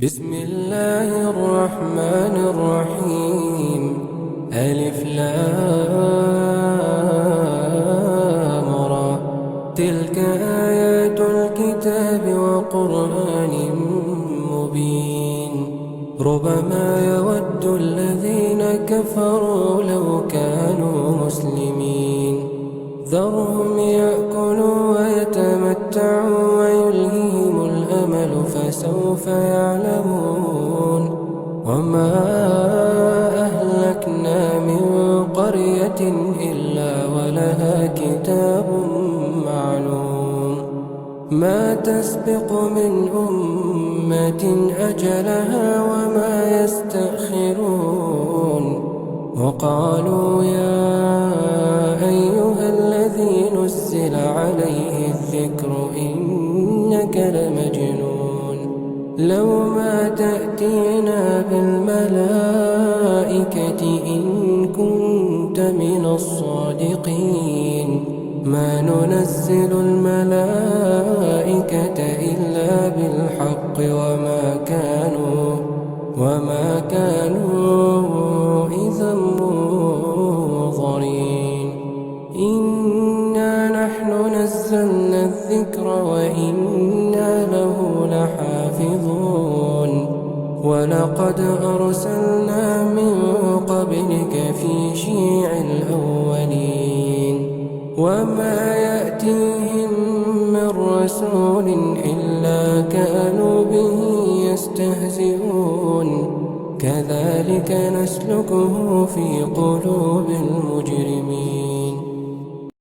بسم الله الرحمن الرحيم. ألف لام را. تلك آيات الكتاب وقرآن مبين. ربما يود الذين كفروا لو كانوا مسلمين. ذرهم يأكلوا ويتمتعوا ويلههم الأمل فسوف يعلمون. وما أهلكنا من قرية إلا ولها كتاب معلوم. ما تسبق من أمة أجلها وما يستأخرون. وقالوا يا أيها الذي نزل عليه الذكر إنك لمجنون. لو ما تأتينا بالملائكة إن كنت من الصادقين. ما ننزل الملائكة إلا بالحق وما كانوا إذا منظرين. إنا نحن نزلنا الذكر وإنا له لحافظون. ولقد أرسلنا من قبلك في شيع الأولين. وما يأتيهم من رسول إلا كانوا به يستهزئون. كذلك نسلكه في قلوب المجرمين.